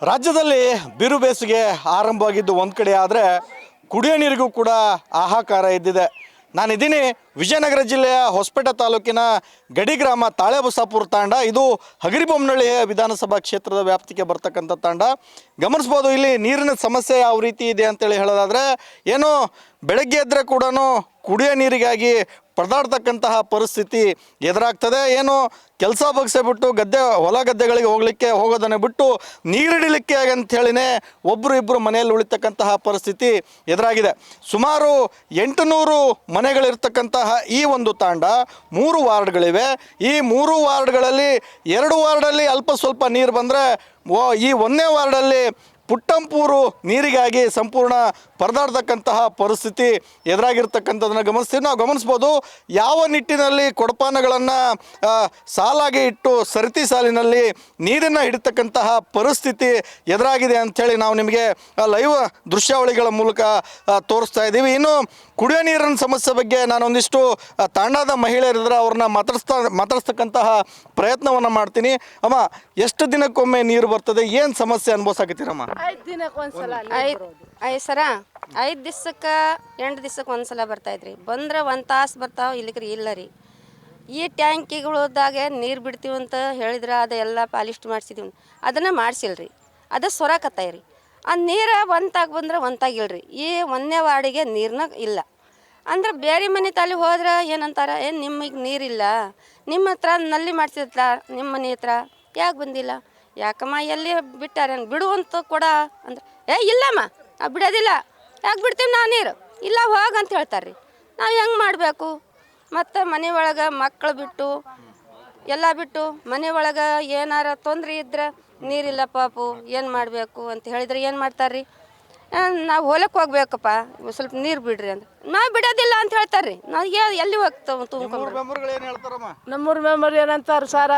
ರಾಜ್ಯದಲ್ಲಿ ಬಿರು ಬೇಸಿಗೆ ಆರಂಭವಾಗಿದ್ದು ಒಂದು ಕಡೆ ಆದರೆ ಕುಡಿಯೋ ನೀರಿಗೂ ಕೂಡ ಹಾಹಾಕಾರ ಇದ್ದಿದೆ. ನಾನಿದ್ದೀನಿ ವಿಜಯನಗರ ಜಿಲ್ಲೆಯ ಹೊಸಪೇಟೆ ತಾಲೂಕಿನ ಗಡಿ ಗ್ರಾಮ ತಾಳೆಬಸಾಪುರ ತಾಂಡ. ಇದು ಹಗರಿಬೊಮ್ಮನಹಳ್ಳಿ ವಿಧಾನಸಭಾ ಕ್ಷೇತ್ರದ ವ್ಯಾಪ್ತಿಗೆ ಬರ್ತಕ್ಕಂಥ ತಾಂಡ. ಗಮನಿಸ್ಬೋದು ಇಲ್ಲಿ ನೀರಿನ ಸಮಸ್ಯೆ ಯಾವ ರೀತಿ ಇದೆ ಅಂತೇಳಿ ಹೇಳೋದಾದರೆ, ಏನು ಬೆಳಗ್ಗೆ ಎದ್ದರೆ ಕೂಡ ಕುಡಿಯೋ ನೀರಿಗಾಗಿ ಪರದಾಡ್ತಕ್ಕಂತಹ ಪರಿಸ್ಥಿತಿ ಎದುರಾಗ್ತದೆ. ಏನು ಕೆಲಸ ಬಗ್ಸೆ ಬಿಟ್ಟು ಹೊಲ ಗದ್ದೆಗಳಿಗೆ ಹೋಗೋದನ್ನೇ ಬಿಟ್ಟು ನೀರಿಡಲಿಕ್ಕೆ ಅಂಥೇಳಿನೇ ಒಬ್ಬರು ಇಬ್ಬರು ಮನೆಯಲ್ಲಿ ಉಳಿತಕ್ಕಂತಹ ಪರಿಸ್ಥಿತಿ ಎದುರಾಗಿದೆ. ಸುಮಾರು 800 ಮನೆಗಳಿರ್ತಕ್ಕಂತಹ ಈ ಒಂದು ತಾಂಡ 3 ವಾರ್ಡ್ಗಳಿವೆ. ಈ 3 ವಾರ್ಡ್ಗಳಲ್ಲಿ 2 ವಾರ್ಡಲ್ಲಿ ಅಲ್ಪ ಸ್ವಲ್ಪ ನೀರು ಬಂದರೆ ಈ 1ನೇ ವಾರ್ಡಲ್ಲಿ ಪುಟ್ಟಂಪೂರು ನೀರಿಗಾಗಿ ಸಂಪೂರ್ಣ ಪರದಾಡ್ತಕ್ಕಂತಹ ಪರಿಸ್ಥಿತಿ ಎದುರಾಗಿರ್ತಕ್ಕಂಥದ್ದನ್ನು ಗಮನಿಸ್ತೀವಿ. ನಾವು ಗಮನಿಸ್ಬೋದು ಯಾವ ನಿಟ್ಟಿನಲ್ಲಿ ಕೊಡಪಾನಗಳನ್ನು ಸಾಲಾಗಿ ಇಟ್ಟು ಸರತಿ ಸಾಲಿನಲ್ಲಿ ನೀರನ್ನು ಹಿಡಿತಕ್ಕಂತಹ ಪರಿಸ್ಥಿತಿ ಎದುರಾಗಿದೆ ಅಂಥೇಳಿ ನಾವು ನಿಮಗೆ ಲೈವ್ ದೃಶ್ಯಾವಳಿಗಳ ಮೂಲಕ ತೋರಿಸ್ತಾ ಇದ್ದೀವಿ. ಇನ್ನು ಕುಡಿಯೋ ನೀರಿನ ಸಮಸ್ಯೆ ಬಗ್ಗೆ ನಾನೊಂದಿಷ್ಟು ತಾಂಡದ ಮಹಿಳೆಯರಿದ್ರೆ ಅವ್ರನ್ನ ಮಾತಾಡಿಸ್ತಕ್ಕಂತಹ ಪ್ರಯತ್ನವನ್ನು ಮಾಡ್ತೀನಿ. ಅಮ್ಮ, ಎಷ್ಟು ದಿನಕ್ಕೊಮ್ಮೆ ನೀರು ಬರ್ತದೆ? ಏನು ಸಮಸ್ಯೆ ಅನುಭವಿಸಾಕತ್ತೀರಮ್ಮ? 5 ದಿನಕ್ಕೆ ಒಂದ್ಸಲ. 5 ದಿವ್ಸಕ್ಕೆ 8 ದಿವ್ಸಕ್ಕೆ ಒಂದ್ಸಲ ಬರ್ತಾಯಿದ್ರಿ. ಬಂದ್ರೆ 1 ತಾಸು ಬರ್ತಾವೆ, ಇಲ್ಲಿಕ್ರಿ ಇಲ್ಲ ರೀ. ಈ ಟ್ಯಾಂಕಿಗಳದಾಗೆ ನೀರು ಬಿಡ್ತೀವಿ ಅಂತ ಹೇಳಿದ್ರೆ ಅದೆಲ್ಲ ಪಾಲಿಸ್ಟ್ ಮಾಡಿಸಿದೀವಿ, ಅದನ್ನು ಮಾಡಿಸಿಲ್ರಿ. ಅದು ಸೊರಕತ್ತಾಯ್ರಿ. ಆ ನೀರು ಒಂತಾಗಿ ಬಂದ್ರೆ ಒಂತಾಗಿಲ್ರಿ. ಈ 1ನೇ ವಾರ್ಡಿಗೆ ನೀರನ್ನ ಇಲ್ಲ ಅಂದ್ರೆ ಬೇರೆ ಮನೆ ತಾಲಿ ಹೋದ್ರೆ ಏನಂತಾರೆ, ನಿಮಗೆ ನೀರಿಲ್ಲ, ನಿಮ್ಮ ಹತ್ರ ನಲ್ಲಿ ಮಾಡಿಸಿದ್ಲ, ನಿಮ್ಮ ಮನೆ ಹತ್ರ ಯಾಕೆ ಬಂದಿಲ್ಲ, ಯಾಕಮ್ಮ ಎಲ್ಲಿ ಬಿಟ್ಟಾರೆ ಬಿಡುವಂತ ಕೂಡ ಅಂದ್ರೆ ಇಲ್ಲಮ್ಮ ಬಿಡೋದಿಲ್ಲ, ಯಾಕೆ ಬಿಡ್ತೀವಿ ನಾವು ನೀರು, ಇಲ್ಲ ಹೋಗಂತ ಹೇಳ್ತಾರೆ ರೀ. ನಾವು ಹೆಂಗೆ ಮಾಡಬೇಕು? ಮತ್ತು ಮನೆ ಒಳಗೆ ಮಕ್ಕಳು ಬಿಟ್ಟು ಎಲ್ಲ ಬಿಟ್ಟು ಮನೆ ಒಳಗೆ ಏನಾರ ತೊಂದರೆ ಇದ್ರೆ ನೀರಿಲ್ಲ ಪಾಪು ಏನು ಮಾಡಬೇಕು ಅಂತ ಹೇಳಿದ್ರೆ ಏನು ಮಾಡ್ತಾರೆ ರೀ, ನಾವು ಹೊಲಕ್ಕೆ ಹೋಗ್ಬೇಕಪ್ಪ, ಸ್ವಲ್ಪ ನೀರು ಬಿಡ್ರಿ ಅಂದ್ರೆ ನಾವು ಬಿಡೋದಿಲ್ಲ ಅಂತ ಹೇಳ್ತಾರೆ ರೀ. ನಾವು ಎಲ್ಲಿ ಹೋಗ್ತಾವೆ ನಮ್ಮೂರು ಮೆಂಬರ್ ಏನಂತಾರೆ, ಸಾರ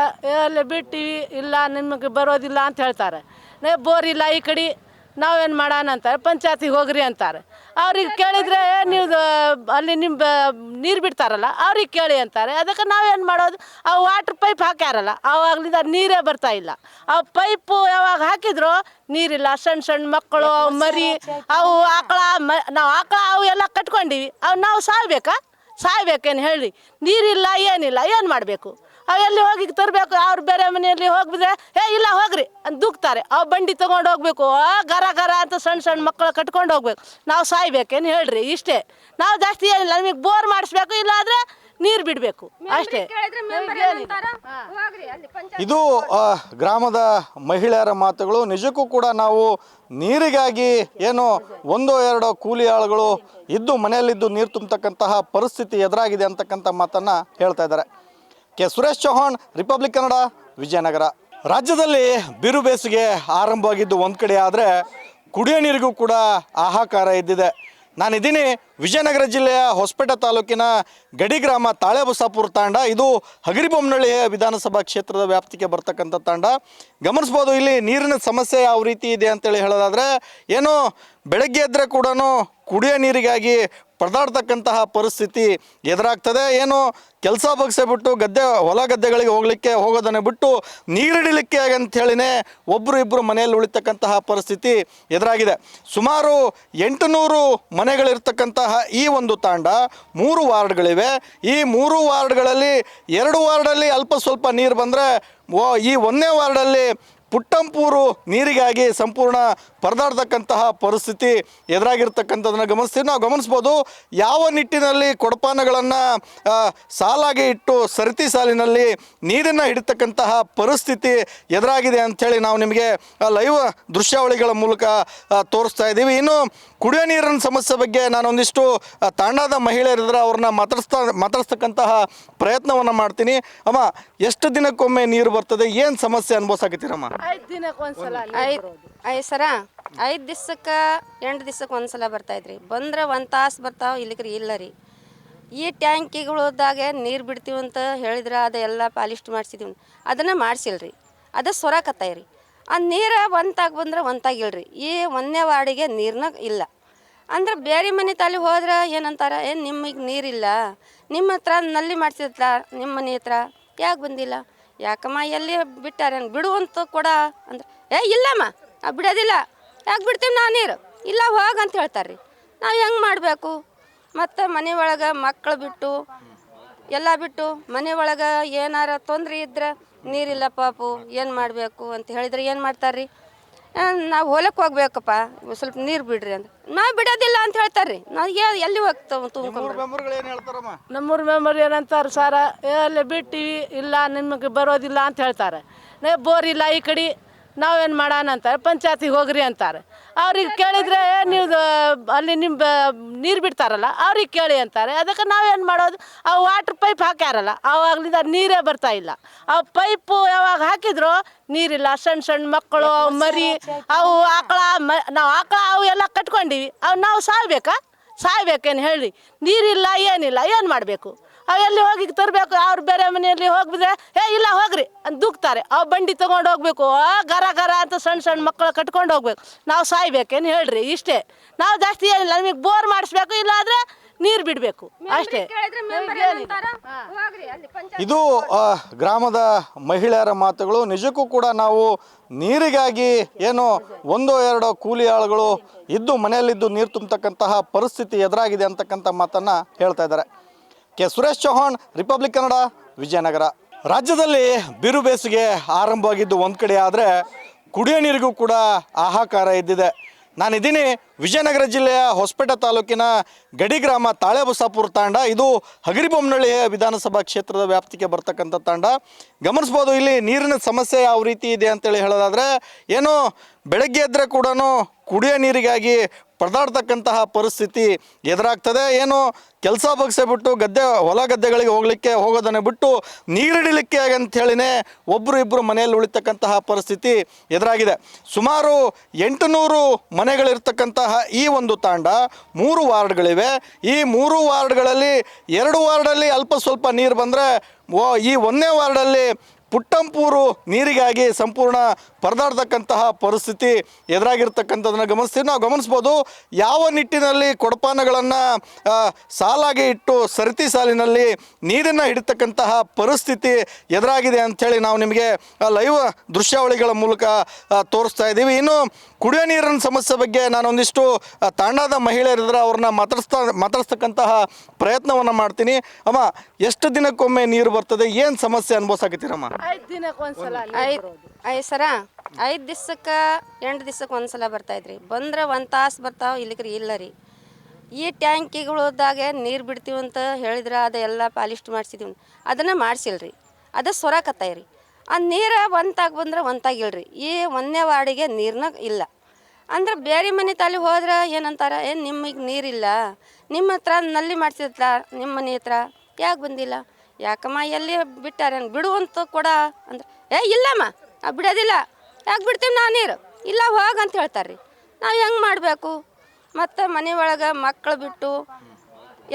ಅಲ್ಲಿ ಬಿಟ್ಟಿವಿ, ಇಲ್ಲ ನಿಮಗೆ ಬರೋದಿಲ್ಲ ಅಂತ ಹೇಳ್ತಾರೆ. ಬೋರ್ ಇಲ್ಲ ಈ ಕಡೆ, ನಾವೇನು ಮಾಡೋಣ ಅಂತಾರೆ. ಪಂಚಾಯತಿಗೆ ಹೋಗ್ರಿ ಅಂತಾರೆ. ಅವ್ರಿಗೆ ಕೇಳಿದರೆ ನೀವು ಅಲ್ಲಿ ನಿಮ್ಮ ನೀರು ಬಿಡ್ತಾರಲ್ಲ ಅವ್ರಿಗೆ ಕೇಳಿ ಅಂತಾರೆ. ಅದಕ್ಕೆ ನಾವೇನು ಮಾಡೋದು, ಆ ವಾಟ್ರ್ ಪೈಪ್ ಹಾಕ್ಯಾರಲ್ಲ ಆವಾಗಲಿಂದ ನೀರೇ ಬರ್ತಾ ಇಲ್ಲ. ಆ ಪೈಪು ಯಾವಾಗ ಹಾಕಿದ್ರು ನೀರಿಲ್ಲ. ಸಣ್ಣ ಸಣ್ಣ ಮಕ್ಕಳು, ಅವು ಮರಿ, ಅವು ಆಕಳ, ನಾವು ಆಕಳ ಅವು ಎಲ್ಲ ಕಟ್ಕೊಂಡಿವಿ. ಅವು ನಾವು ಸಾಯ್ಬೇಕೇನು ಹೇಳಿ? ನೀರಿಲ್ಲ, ಏನಿಲ್ಲ, ಏನು ಮಾಡಬೇಕು? ಅವು ಎಲ್ಲಿ ಹೋಗಿ ತರಬೇಕು? ಅವ್ರು ಬೇರೆ ಮನೆಯಲ್ಲಿ ಹೋಗಿದ್ರೆ ಇಲ್ಲ ಹೋಗ್ರಿ ಅಂತ ದೂಕ್ತಾರೆ. ಅವು ಬಂಡಿ ತೊಗೊಂಡು ಹೋಗ್ಬೇಕು, ಗರ ಗರ ಅಂತ ಸಣ್ಣ ಸಣ್ಣ ಮಕ್ಕಳು ಕಟ್ಕೊಂಡು ಹೋಗ್ಬೇಕು. ನಾವು ಸಾಯ್ಬೇಕೇನು ಹೇಳ್ರಿ? ಇಷ್ಟೇ. ನಾವು ಜಾಸ್ತಿ ಏನಿಲ್ಲ, ನಮಗೆ ಬೋರ್ ಮಾಡಿಸ್ಬೇಕು, ಇಲ್ಲಾಂದರೆ ನೀರು ಬಿಡಬೇಕು ಅಷ್ಟೇ. ಇದು ಗ್ರಾಮದ ಮಹಿಳೆಯರ ಮಾತುಗಳು. ನಿಜಕ್ಕೂ ಕೂಡ ನಾವು ನೀರಿಗಾಗಿ ಏನು 1-2 ಕೂಲಿ ಆಳುಗಳು ಇದ್ದು ಮನೆಯಲ್ಲಿದ್ದು ನೀರು ತುಂಬತಕ್ಕಂತಹ ಪರಿಸ್ಥಿತಿ ಎದುರಾಗಿದೆ ಅಂತಕ್ಕಂಥ ಮಾತನ್ನು ಹೇಳ್ತಾ ಇದ್ದಾರೆ. ಸುರೇಶ್ ಚೌಹಾಣ್, ರಿಪಬ್ಲಿಕ್ ಕನ್ನಡ, ವಿಜಯನಗರ. ರಾಜ್ಯದಲ್ಲಿ ಬಿರು ಬೇಸಿಗೆ ಆರಂಭವಾಗಿದ್ದು ಒಂದು ಕಡೆ ಆದರೆ ಕುಡಿಯೋ ನೀರಿಗೂ ಕೂಡ ಹಾಹಾಕಾರ ಇದ್ದಿದೆ. ನಾನಿದ್ದೀನಿ ವಿಜಯನಗರ ಜಿಲ್ಲೆಯ ಹೊಸಪೇಟೆ ತಾಲೂಕಿನ ಗಡಿ ಗ್ರಾಮ ತಾಳೆಬಸಾಪುರ ತಾಂಡ. ಇದು ಹಗರಿಬೊಮ್ಮನಹಳ್ಳಿ ವಿಧಾನಸಭಾ ಕ್ಷೇತ್ರದ ವ್ಯಾಪ್ತಿಗೆ ಬರ್ತಕ್ಕಂಥ ತಾಂಡ. ಗಮನಿಸ್ಬೋದು ಇಲ್ಲಿ ನೀರಿನ ಸಮಸ್ಯೆ ಯಾವ ರೀತಿ ಇದೆ ಅಂತೇಳಿ ಹೇಳೋದಾದರೆ, ಏನು ಬೆಳಗ್ಗೆ ಎದ್ದರೆ ಕೂಡ ಕುಡಿಯೋ ನೀರಿಗಾಗಿ ಪರದಾಡ್ತಕ್ಕಂತಹ ಪರಿಸ್ಥಿತಿ ಎದುರಾಗ್ತದೆ. ಏನು ಕೆಲಸ ಬಗ್ಸೆ ಬಿಟ್ಟು ಹೊಲ ಗದ್ದೆಗಳಿಗೆ ಹೋಗೋದನ್ನೇ ಬಿಟ್ಟು ನೀರಿಡಲಿಕ್ಕೆ ಅಂಥೇಳಿನೇ ಒಬ್ಬರು ಇಬ್ಬರು ಮನೆಯಲ್ಲಿ ಉಳಿತಕ್ಕಂತಹ ಪರಿಸ್ಥಿತಿ ಎದುರಾಗಿದೆ. ಸುಮಾರು 800 ಮನೆಗಳಿರ್ತಕ್ಕಂತಹ ಈ ಒಂದು ತಾಂಡ 3 ವಾರ್ಡ್ಗಳಿವೆ. ಈ 3 ವಾರ್ಡ್ಗಳಲ್ಲಿ 2 ವಾರ್ಡಲ್ಲಿ ಅಲ್ಪ ಸ್ವಲ್ಪ ನೀರು ಬಂದರೆ ಈ 1ನೇ ವಾರ್ಡಲ್ಲಿ ಪುಟ್ಟಂಪೂರು ನೀರಿಗಾಗಿ ಸಂಪೂರ್ಣ ಪರದಾಡ್ತಕ್ಕಂತಹ ಪರಿಸ್ಥಿತಿ ಎದುರಾಗಿರ್ತಕ್ಕಂಥದ್ದನ್ನು ಗಮನಿಸ್ತೀವಿ. ನಾವು ಗಮನಿಸ್ಬೋದು ಯಾವ ನಿಟ್ಟಿನಲ್ಲಿ ಕೊಡಪಾನಗಳನ್ನು ಸಾಲಾಗಿ ಇಟ್ಟು ಸರತಿ ಸಾಲಿನಲ್ಲಿ ನೀರನ್ನು ಹಿಡಿತಕ್ಕಂತಹ ಪರಿಸ್ಥಿತಿ ಎದುರಾಗಿದೆ ಅಂಥೇಳಿ ನಾವು ನಿಮಗೆ ಲೈವ್ ದೃಶ್ಯಾವಳಿಗಳ ಮೂಲಕ ತೋರಿಸ್ತಾ ಇದ್ದೀವಿ. ಇನ್ನು ಕುಡಿಯೋ ನೀರಿನ ಸಮಸ್ಯೆ ಬಗ್ಗೆ ನಾನೊಂದಿಷ್ಟು ತಾಂಡದ ಮಹಿಳೆಯರಿದ್ರೆ ಅವ್ರನ್ನ ಮಾತಾಡಿಸ್ತಕ್ಕಂತಹ ಪ್ರಯತ್ನವನ್ನು ಮಾಡ್ತೀನಿ. ಅಮ್ಮ, ಎಷ್ಟು ದಿನಕ್ಕೊಮ್ಮೆ ನೀರು ಬರ್ತದೆ? ಏನು ಸಮಸ್ಯೆ ಅನುಭವಿಸಾಕತ್ತೀರಮ್ಮ? 5 ದಿನಕ್ಕೆ ಒಂದ್ಸಲ. 5 ದಿವ್ಸಕ್ಕೆ 8 ದಿವ್ಸಕ್ಕೆ ಒಂದ್ಸಲ ಬರ್ತಾಯಿದ್ರಿ. ಬಂದ್ರೆ 1 ತಾಸು ಬರ್ತಾವೆ, ಇಲ್ಲಿಕ್ರಿ ಇಲ್ಲ ರೀ. ಈ ಟ್ಯಾಂಕಿಗಳದಾಗೆ ನೀರು ಬಿಡ್ತೀವಿ ಅಂತ ಹೇಳಿದ್ರೆ ಅದೆಲ್ಲ ಪಾಲಿಸ್ಟ್ ಮಾಡಿಸಿದೀವಿ, ಅದನ್ನು ಮಾಡಿಸಿಲ್ರಿ. ಅದು ಸೊರಕತ್ತಾಯ್ರಿ. ಆ ನೀರು ಒಂತಾಗಿ ಬಂದ್ರೆ ಒಂತಾಗಿಲ್ರಿ. ಈ 1ನೇ ವಾರ್ಡಿಗೆ ನೀರನ್ನ ಇಲ್ಲ ಅಂದ್ರೆ ಬೇರೆ ಮನೆ ತಾಲಿ ಹೋದ್ರೆ ಏನಂತಾರೆ, ನಿಮಗೆ ನೀರಿಲ್ಲ, ನಿಮ್ಮ ಹತ್ರ ನಲ್ಲಿ ಮಾಡಿಸಿದ್ಲ, ನಿಮ್ಮ ಮನೆ ಹತ್ರ ಯಾಕೆ ಬಂದಿಲ್ಲ, ಯಾಕಮ್ಮ ಎಲ್ಲಿ ಬಿಟ್ಟಾರೆ ಬಿಡುವಂತ ಕೂಡ ಅಂದ್ರೆ ಇಲ್ಲಮ್ಮ ಬಿಡೋದಿಲ್ಲ. ಯಾಕೆ ಬಿಡ್ತೀವಿ ನಾವು ನೀರು? ಇಲ್ಲ ಹೋಗ ಅಂತ ಹೇಳ್ತಾರೆ ರೀ. ನಾವು ಹೆಂಗೆ ಮಾಡಬೇಕು? ಮತ್ತು ಮನೆ ಒಳಗೆ ಮಕ್ಕಳು ಬಿಟ್ಟು ಎಲ್ಲ ಬಿಟ್ಟು ಮನೆ ಒಳಗೆ ಏನಾರ ತೊಂದರೆ ಇದ್ರೆ ನೀರಿಲ್ಲ ಪಾಪು ಏನು ಮಾಡಬೇಕು ಅಂತ ಹೇಳಿದ್ರೆ ಏನು ಮಾಡ್ತಾರೆ ರೀ? ನಾವು ಹೊಲಕ್ಕೆ ಹೋಗ್ಬೇಕಪ್ಪ, ಸ್ವಲ್ಪ ನೀರು ಬಿಡ್ರಿ ಅಂದ್ರೆ ನಾವು ಬಿಡೋದಿಲ್ಲ ಅಂತ ಹೇಳ್ತಾರೆ ರೀ. ನಾವು ಎಲ್ಲಿ ಹೋಗ್ತಾವೆ ಮೆಂಬರ್ಗಳು ಏನು ಹೇಳ್ತಾರಮ್ಮ? ನಮ್ಮೂರು ಮೆಂಬರ್ ಏನಂತಾರೆ ಸಾರ, ಅಲ್ಲೇ ಬಿಟ್ಟಿವಿ, ಇಲ್ಲ ನಿಮಗೆ ಬರೋದಿಲ್ಲ ಅಂತ ಹೇಳ್ತಾರೆ. ಬೋರ್ ಇಲ್ಲ ಈ ಕಡೆ, ನಾವೇನು ಮಾಡೋಣ ಅಂತಾರೆ. ಪಂಚಾಯತಿಗೆ ಹೋಗ್ರಿ ಅಂತಾರೆ. ಅವ್ರಿಗೆ ಕೇಳಿದರೆ ನೀವು ಅಲ್ಲಿ ನಿಮ್ಮ ನೀರು ಬಿಡ್ತಾರಲ್ಲ ಅವ್ರಿಗೆ ಕೇಳಿ ಅಂತಾರೆ. ಅದಕ್ಕೆ ನಾವೇನು ಮಾಡೋದು? ಅವು ವಾಟ್ರ್ ಪೈಪ್ ಹಾಕ್ಯಾರಲ್ಲ, ಆವಾಗಲಿಂದ ನೀರೇ ಬರ್ತಾ ಇಲ್ಲ. ಅವು ಪೈಪು ಯಾವಾಗ ಹಾಕಿದ್ರು ನೀರಿಲ್ಲ. ಸಣ್ಣ ಸಣ್ಣ ಮಕ್ಕಳು, ಅವು ಮರಿ, ಅವು ಆಕಳ ನಾವು ಆಕಳ ಅವು ಎಲ್ಲ ಕಟ್ಕೊಂಡಿವಿ. ಅವು ನಾವು ಸಾಯ್ಬೇಕೇನು ಹೇಳಿ? ನೀರಿಲ್ಲ, ಏನಿಲ್ಲ, ಏನು ಮಾಡಬೇಕು? ಅವು ಎಲ್ಲಿ ಹೋಗಿ ತರಬೇಕು? ಅವ್ರು ಬೇರೆ ಮನೆಯಲ್ಲಿ ಹೋಗಿದ್ರೆ ಇಲ್ಲ ಹೋಗ್ರಿ ಅಂತ ದೂಕ್ತಾರೆ. ಅವು ಬಂಡಿ ತೊಗೊಂಡು ಹೋಗ್ಬೇಕು, ಗರ ಗರ ಅಂತ ಸಣ್ಣ ಸಣ್ಣ ಮಕ್ಕಳು ಕಟ್ಕೊಂಡು ಹೋಗ್ಬೇಕು. ನಾವು ಸಾಯ್ಬೇಕೇನು ಹೇಳ್ರಿ? ಇಷ್ಟೇ. ನಾವು ಜಾಸ್ತಿ ಏನಿಲ್ಲ, ನಮಗೆ ಬೋರ್ ಮಾಡಿಸ್ಬೇಕು, ಇಲ್ಲಾಂದರೆ ನೀರು ಬಿಡಬೇಕು ಅಷ್ಟೇ. ಇದು ಗ್ರಾಮದ ಮಹಿಳೆಯರ ಮಾತುಗಳು. ನಿಜಕ್ಕೂ ಕೂಡ ನಾವು ನೀರಿಗಾಗಿ ಏನು ಒಂದೋ ಎರಡೋ ಕೂಲಿ ಆಳುಗಳು ಇದ್ದು ಮನೆಯಲ್ಲಿದ್ದು ನೀರು ತುಂಬತಕ್ಕಂತಹ ಪರಿಸ್ಥಿತಿ ಎದುರಾಗಿದೆ ಅಂತಕ್ಕಂಥ ಮಾತನ್ನು ಹೇಳ್ತಾ ಇದ್ದಾರೆ. K Suresh Chauhan, Republic Kannada, Vijayanagara. ರಾಜ್ಯದಲ್ಲಿ ಬಿರು ಬೇಸಿಗೆ ಆರಂಭವಾಗಿದ್ದು ಒಂದು ಕಡೆ ಆದರೆ ಕುಡಿಯೋ ನೀರಿಗೂ ಕೂಡ ಹಾಹಾಕಾರ ಇದ್ದಿದೆ. ನಾನಿದ್ದೀನಿ ವಿಜಯನಗರ ಜಿಲ್ಲೆಯ ಹೊಸಪೇಟೆ ತಾಲೂಕಿನ ಗಡಿ ಗ್ರಾಮ ತಾಳೆಬಸಾಪುರ ತಾಂಡ. ಇದು ಹಗರಿಬೊಮ್ಮನಹಳ್ಳಿ ವಿಧಾನಸಭಾ ಕ್ಷೇತ್ರದ ವ್ಯಾಪ್ತಿಗೆ ಬರ್ತಕ್ಕಂಥ ತಾಂಡ. ಗಮನಿಸ್ಬೋದು ಇಲ್ಲಿ ನೀರಿನ ಸಮಸ್ಯೆ ಯಾವ ರೀತಿ ಇದೆ ಅಂತೇಳಿ ಹೇಳೋದಾದರೆ, ಏನು ಬೆಳಗ್ಗೆ ಎದ್ದರೆ ಕೂಡ ಕುಡಿಯೋ ನೀರಿಗಾಗಿ ಪರದಾಡ್ತಕ್ಕಂತಹ ಪರಿಸ್ಥಿತಿ ಎದುರಾಗ್ತದೆ. ಏನು ಕೆಲಸ ಬಗ್ಸೆ ಬಿಟ್ಟು ಹೊಲ ಗದ್ದೆಗಳಿಗೆ ಹೋಗೋದನ್ನೇ ಬಿಟ್ಟು ನೀರಿಡಲಿಕ್ಕೆ ಅಂಥೇಳಿನೇ ಒಬ್ಬರು ಇಬ್ಬರು ಮನೆಯಲ್ಲಿ ಉಳಿತಕ್ಕಂತಹ ಪರಿಸ್ಥಿತಿ ಎದುರಾಗಿದೆ. ಸುಮಾರು 800 ಮನೆಗಳಿರ್ತಕ್ಕಂತಹ ಈ ಒಂದು ತಾಂಡ 3 ವಾರ್ಡ್ಗಳಿವೆ. ಈ 3 ವಾರ್ಡ್ಗಳಲ್ಲಿ 2 ವಾರ್ಡಲ್ಲಿ ಅಲ್ಪ ಸ್ವಲ್ಪ ನೀರು ಬಂದರೆ ಈ 1ನೇ ವಾರ್ಡಲ್ಲಿ ಪುಟ್ಟಂಪೂರು ನೀರಿಗಾಗಿ ಸಂಪೂರ್ಣ ಪರದಾಡ್ತಕ್ಕಂತಹ ಪರಿಸ್ಥಿತಿ ಎದುರಾಗಿರ್ತಕ್ಕಂಥದ್ದನ್ನು ಗಮನಿಸ್ತೀವಿ. ನಾವು ಗಮನಿಸ್ಬೋದು ಯಾವ ನಿಟ್ಟಿನಲ್ಲಿ ಕೊಡಪಾನಗಳನ್ನು ಸಾಲಾಗಿ ಇಟ್ಟು ಸರತಿ ಸಾಲಿನಲ್ಲಿ ನೀರನ್ನು ಹಿಡಿತಕ್ಕಂತಹ ಪರಿಸ್ಥಿತಿ ಎದುರಾಗಿದೆ ಅಂಥೇಳಿ ನಾವು ನಿಮಗೆ ಲೈವ್ ದೃಶ್ಯಾವಳಿಗಳ ಮೂಲಕ ತೋರಿಸ್ತಾ ಇದ್ದೀವಿ. ಇನ್ನು ಕುಡಿಯೋ ನೀರಿನ ಸಮಸ್ಯೆ ಬಗ್ಗೆ ನಾನೊಂದಿಷ್ಟು ತಾಂಡದ ಮಹಿಳೆಯರಿದ್ರೆ ಅವ್ರನ್ನ ಮಾತಾಡಿಸ್ತಕ್ಕಂತಹ ಪ್ರಯತ್ನವನ್ನು ಮಾಡ್ತೀನಿ. ಅಮ್ಮ, ಎಷ್ಟು ದಿನಕ್ಕೊಮ್ಮೆ ನೀರು ಬರ್ತದೆ? ಏನು ಸಮಸ್ಯೆ ಅನುಭವಿಸಾಕತ್ತೀರಮ್ಮ? 5 ದಿನಕ್ಕೆ ಒಂದ್ಸಲ. 5 ದಿವ್ಸಕ್ಕೆ 8 ದಿವ್ಸಕ್ಕೆ ಒಂದ್ಸಲ ಬರ್ತಾಯಿದ್ರಿ. ಬಂದ್ರೆ 1 ತಾಸು ಬರ್ತಾವೆ, ಇಲ್ಲಿಕ್ರಿ ಇಲ್ಲ ರೀ. ಈ ಟ್ಯಾಂಕಿಗಳದಾಗೆ ನೀರು ಬಿಡ್ತೀವಿ ಅಂತ ಹೇಳಿದ್ರೆ ಅದೆಲ್ಲ ಪಾಲಿಸ್ಟ್ ಮಾಡಿಸಿದೀವಿ, ಅದನ್ನು ಮಾಡಿಸಿಲ್ರಿ. ಅದು ಸೊರಕತ್ತಾಯ್ರಿ. ಆ ನೀರು ಒಂತಾಗಿ ಬಂದ್ರೆ ಒಂತಾಗಿಲ್ರಿ. ಈ 1ನೇ ವಾರ್ಡಿಗೆ ನೀರನ್ನ ಇಲ್ಲ ಅಂದ್ರೆ ಬೇರೆ ಮನೆ ತಾಲಿ ಹೋದ್ರೆ ಏನಂತಾರೆ, ನಿಮಗೆ ನೀರಿಲ್ಲ, ನಿಮ್ಮ ಹತ್ರ ನಲ್ಲಿ ಮಾಡಿಸಿದ್ಲ, ನಿಮ್ಮ ಮನೆ ಹತ್ರ ಯಾಕೆ ಬಂದಿಲ್ಲ? ಯಾಕಮ್ಮ ಎಲ್ಲಿ ಬಿಟ್ಟಾರೆ ಬಿಡುವಂತ ಕೂಡ ಅಂದ್ರೆ ಇಲ್ಲಮ್ಮ ಬಿಡೋದಿಲ್ಲ. ಯಾಕೆ ಬಿಡ್ತೀವಿ ನಾವು ನೀರು? ಇಲ್ಲ ಹೋಗ ಅಂತ ಹೇಳ್ತಾರೆ ರೀ. ನಾವು ಹೆಂಗೆ ಮಾಡಬೇಕು? ಮತ್ತು ಮನೆ ಒಳಗೆ ಮಕ್ಕಳು ಬಿಟ್ಟು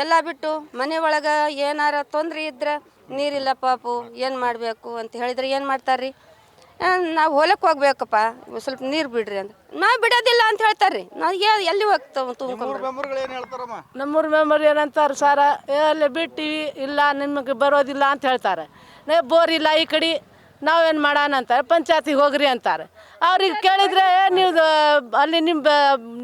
ಎಲ್ಲ ಬಿಟ್ಟು ಮನೆ ಒಳಗೆ ಏನಾರ ತೊಂದರೆ ಇದ್ರೆ ನೀರಿಲ್ಲ ಪಾಪು ಏನು ಮಾಡಬೇಕು ಅಂತ ಹೇಳಿದ್ರೆ ಏನು ಮಾಡ್ತಾರೆ ರೀ? ನಾವು ಹೊಲಕ್ಕೆ ಹೋಗ್ಬೇಕಪ್ಪ, ಸ್ವಲ್ಪ ನೀರು ಬಿಡ್ರಿ ಅಂದ್ರೆ ನಾವು ಬಿಡೋದಿಲ್ಲ ಅಂತ ಹೇಳ್ತಾರೆ ರೀ. ನಾವು ಎಲ್ಲಿ ಹೋಗ್ತಾವೆ ನಮ್ಮೂರು ಮೆಂಬರ್ ಏನಂತಾರೆ ಸಾರ, ಅಲ್ಲೇ ಬಿಟ್ಟಿವಿ, ಇಲ್ಲ ನಿಮಗೆ ಬರೋದಿಲ್ಲ ಅಂತ ಹೇಳ್ತಾರೆ. ಬೋರ್ ಇಲ್ಲ ಈ ಕಡೆ, ನಾವೇನು ಮಾಡೋಣ ಅಂತಾರೆ. ಪಂಚಾಯತಿಗೆ ಹೋಗ್ರಿ ಅಂತಾರೆ. ಅವ್ರಿಗೆ ಕೇಳಿದರೆ ನೀವು ಅಲ್ಲಿ ನಿಮ್ಮ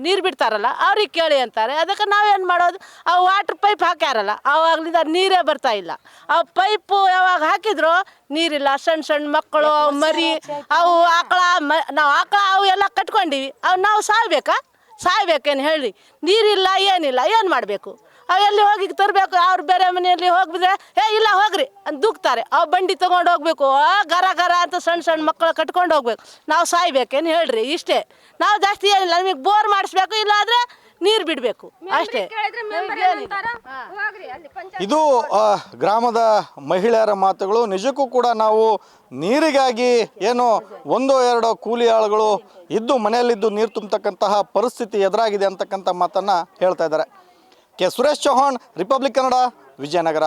ನೀರು ಬಿಡ್ತಾರಲ್ಲ ಅವ್ರಿಗೆ ಕೇಳಿ ಅಂತಾರೆ. ಅದಕ್ಕೆ ನಾವೇನು ಮಾಡೋದು? ಅವು ವಾಟ್ರ್ ಪೈಪ್ ಹಾಕ್ಯಾರಲ್ಲ, ಆವಾಗಲಿಂದ ನೀರೇ ಬರ್ತಾ ಇಲ್ಲ. ಅವು ಪೈಪು ಯಾವಾಗ ಹಾಕಿದ್ರು ನೀರಿಲ್ಲ. ಸಣ್ಣ ಸಣ್ಣ ಮಕ್ಕಳು, ಅವು ಮರಿ, ಅವು ಆಕಳ ನಾವು ಆಕಳ ಅವು ಎಲ್ಲ ಕಟ್ಕೊಂಡಿವಿ. ಅವು ನಾವು ಸಾಯ್ಬೇಕೇನು ಹೇಳಿ? ನೀರಿಲ್ಲ, ಏನಿಲ್ಲ, ಏನು ಮಾಡಬೇಕು? ಅವು ಎಲ್ಲಿ ಹೋಗಿ ತರಬೇಕು? ಅವ್ರು ಬೇರೆ ಮನೆಯಲ್ಲಿ ಹೋಗಿದ್ರೆ ಇಲ್ಲ ಹೋಗ್ರಿ ಅಂತ ದೂಕ್ತಾರೆ. ಅವು ಬಂಡಿ ತೊಗೊಂಡು ಹೋಗ್ಬೇಕು, ಗರ ಗರ ಅಂತ ಸಣ್ಣ ಸಣ್ಣ ಮಕ್ಕಳು ಕಟ್ಕೊಂಡು ಹೋಗ್ಬೇಕು. ನಾವು ಸಾಯ್ಬೇಕೇನು ಹೇಳ್ರಿ? ಇಷ್ಟೇ. ನಾವು ಜಾಸ್ತಿ ಏನಿಲ್ಲ, ನಮಗೆ ಬೋರ್ ಮಾಡಿಸ್ಬೇಕು, ಇಲ್ಲಾಂದರೆ ನೀರು ಬಿಡಬೇಕು ಅಷ್ಟೇ. ಇದು ಗ್ರಾಮದ ಮಹಿಳೆಯರ ಮಾತುಗಳು. ನಿಜಕ್ಕೂ ಕೂಡ ನಾವು ನೀರಿಗಾಗಿ ಏನು ಒಂದೋ ಎರಡೋ ಕೂಲಿ ಆಳುಗಳು ಇದ್ದು ಮನೆಯಲ್ಲಿದ್ದು ನೀರು ತುಂಬತಕ್ಕಂತಹ ಪರಿಸ್ಥಿತಿ ಎದುರಾಗಿದೆ ಅಂತಕ್ಕಂಥ ಮಾತನ್ನು ಹೇಳ್ತಾ ಇದ್ದಾರೆ. K Suresh Chauhan, Republic Kannada, Vijayanagara.